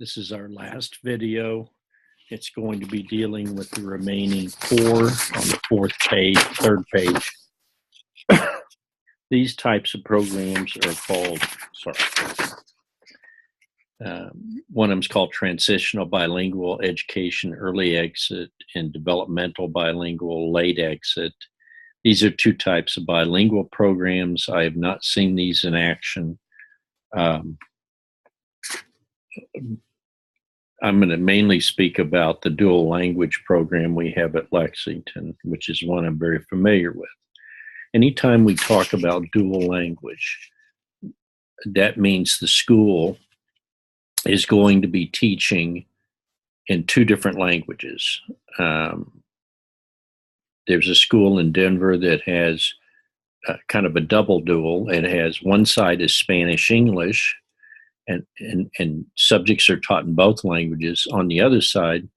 This is our last video. It's going to be dealing with the remaining four on the third page. These types of programs are called, one of them is called Transitional Bilingual Education Early Exit and Developmental Bilingual Late Exit. These are two types of bilingual programs. I have not seen these in action. I'm going to mainly speak about the dual language program we have at Lexington, which is one I'm very familiar with. Anytime we talk about dual language, that means the school is going to be teaching in two different languages. There's a school in Denver that has kind of a double dual. It has one side is Spanish-English, and subjects are taught in both languages. On the other side,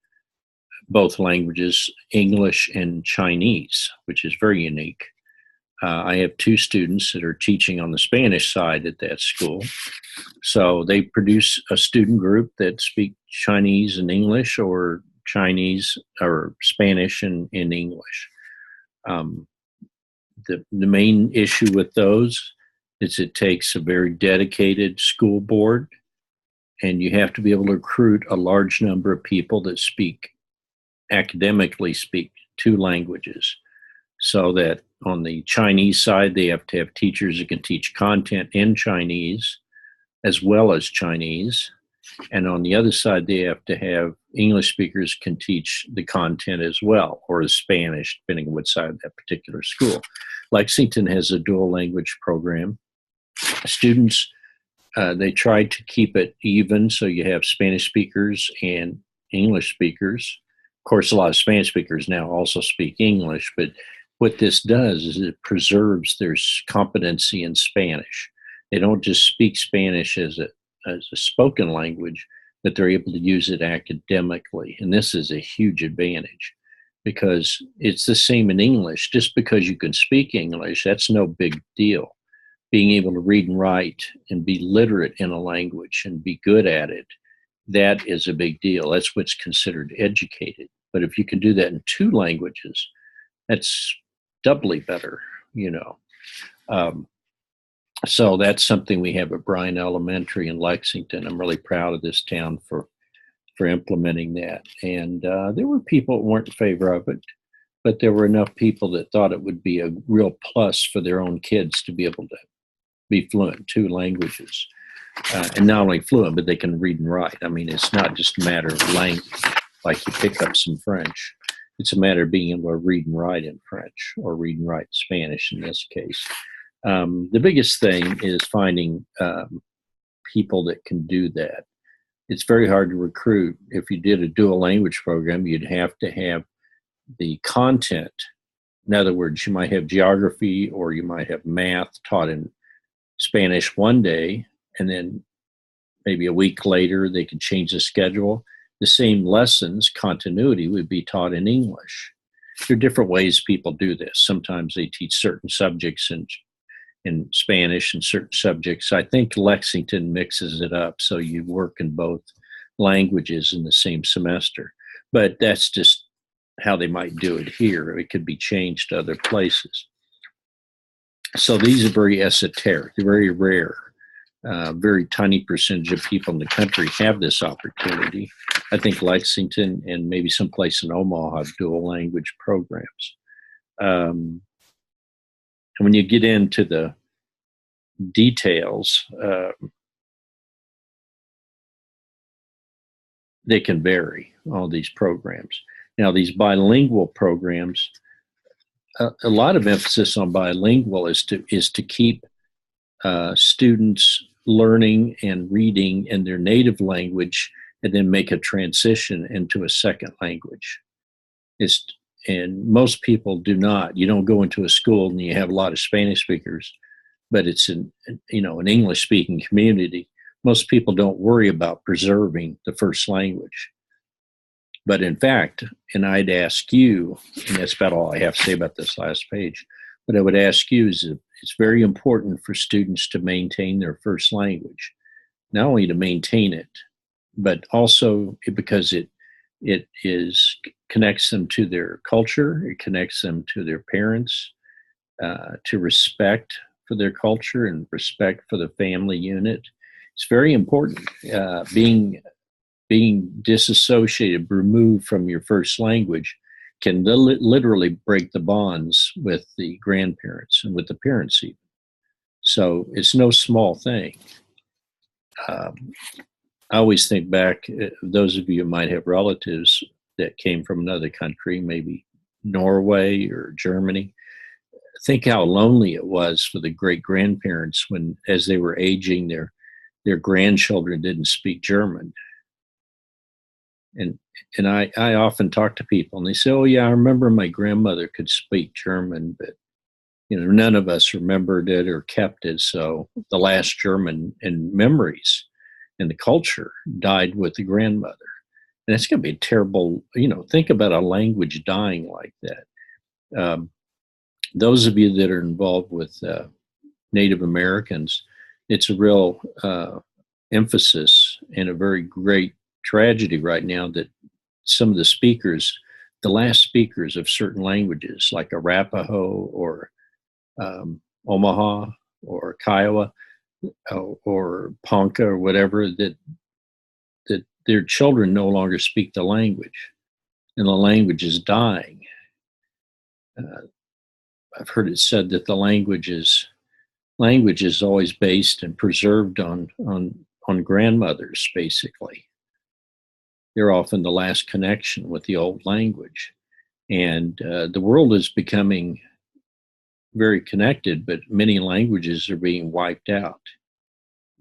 both languages, English and Chinese, which is very unique. I have two students that are teaching on the Spanish side at that school. So they produce a student group that speak Chinese and English, or Chinese or Spanish and English. The main issue with those is it takes a very dedicated school board, and you have to be able to recruit a large number of people that academically speak two languages. So that on the Chinese side, they have to have teachers that can teach content in Chinese as well as Chinese. And on the other side, they have to have English speakers can teach the content as well, or the Spanish, depending on what side of that particular school. Lexington has a dual language program. Students, they try to keep it even, so you have Spanish speakers and English speakers. Of course, a lot of Spanish speakers now also speak English, but what this does is it preserves their competency in Spanish. They don't just speak Spanish as a spoken language, but they're able to use it academically. And this is a huge advantage because it's the same in English. Just because you can speak English, that's no big deal. Being able to read and write and be literate in a language and be good at it, that is a big deal. That's what's considered educated. But if you can do that in two languages, that's doubly better, you know. So that's something we have at Bryan Elementary in Lexington. I'm really proud of this town for implementing that. And there were people that weren't in favor of it, but there were enough people that thought it would be a real plus for their own kids to be able to be fluent in two languages. And not only fluent, but they can read and write. I mean, it's not just a matter of language, like you pick up some French. It's a matter of being able to read and write in French, or read and write Spanish in this case. The biggest thing is finding people that can do that. It's very hard to recruit. If you did a dual language program, you'd have to have the content. In other words, you might have geography or you might have math taught in Spanish one day, and then maybe a week later they could change the schedule. The same lessons, continuity, would be taught in English. There are different ways people do this. Sometimes they teach certain subjects in Spanish and certain subjects. I think Lexington mixes it up so you work in both languages in the same semester. But that's just how they might do it here. It could be changed to other places. So these are very esoteric, they're very rare. Very tiny percentage of people in the country have this opportunity. I think Lexington and maybe someplace in Omaha have dual language programs. And when you get into the details, they can vary, all these programs. Now, these bilingual programs, a lot of emphasis on bilingual is to keep students learning and reading in their native language and then make a transition into a second language. And most people do not. You don't go into a school and you have a lot of Spanish speakers, but it's an English speaking community. Most people don't worry about preserving the first language. But in fact, and I'd ask you, and that's about all I have to say about this last page, but I would ask you is it's very important for students to maintain their first language. Not only to maintain it, but also because it is connects them to their culture. It connects them to their parents, to respect for their culture and respect for the family unit. It's very important. Being disassociated, removed from your first language, can literally break the bonds with the grandparents and with the parents even. So it's no small thing. Um, I always think back, those of you who might have relatives that came from another country, maybe Norway or Germany, think how lonely it was for the great grandparents when, as they were aging, their grandchildren didn't speak German. And I often talk to people and they say, "Oh yeah, I remember my grandmother could speak German, but none of us remembered it or kept it. So the last German and memories and the culture died with the grandmother." And it's going to be terrible. Think about a language dying like that. Um, those of you that are involved with Native Americans, it's a real emphasis and a very great tragedy right now that some of the speakers, the last speakers of certain languages like Arapaho or Omaha or Kiowa or Ponca or whatever, that their children no longer speak the language and the language is dying. I've heard it said that the language is always based and preserved on grandmothers, basically. They're often the last connection with the old language. And the world is becoming very connected, but many languages are being wiped out.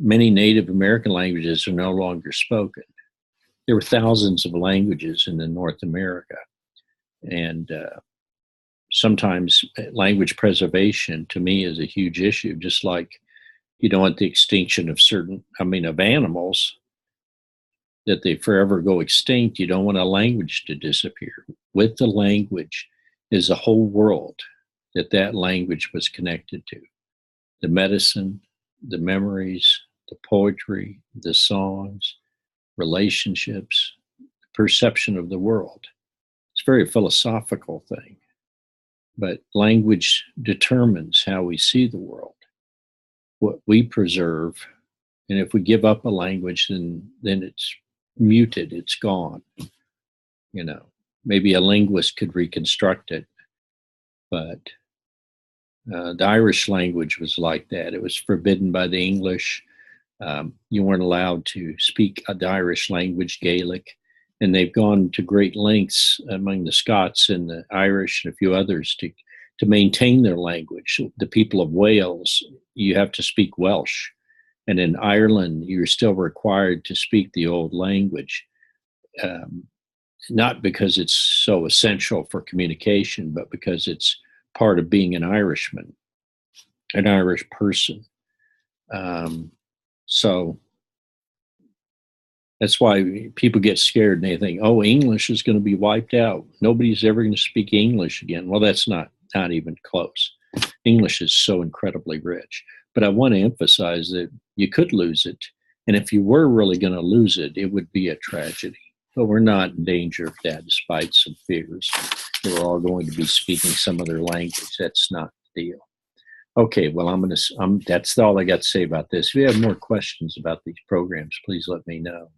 Many Native American languages are no longer spoken. There were thousands of languages in North America. And sometimes language preservation to me is a huge issue, just like you don't want the extinction of of animals, that they forever go extinct. You don't want a language to disappear. With the language is a whole world that language was connected to. The medicine, the memories, the poetry, the songs, relationships, perception of the world. It's a very philosophical thing, but language determines how we see the world, what we preserve. And if we give up a language, then it's muted, it's gone. Maybe a linguist could reconstruct it, but the Irish language was like that. It was forbidden by the English. You weren't allowed to speak the Irish language, Gaelic, and they've gone to great lengths among the Scots and the Irish and a few others to maintain their language. The people of Wales, you have to speak Welsh. And in Ireland, you're still required to speak the old language, not because it's so essential for communication, but because it's part of being an Irishman, an Irish person. So that's why people get scared and they think, "Oh, English is going to be wiped out. Nobody's ever going to speak English again." Well, that's not even close. English is so incredibly rich. But I want to emphasize that you could lose it. And if you were really going to lose it, it would be a tragedy. But we're not in danger of that, despite some fears. We're all going to be speaking some other language. That's not the deal. Okay, well, that's all I got to say about this. If you have more questions about these programs, please let me know.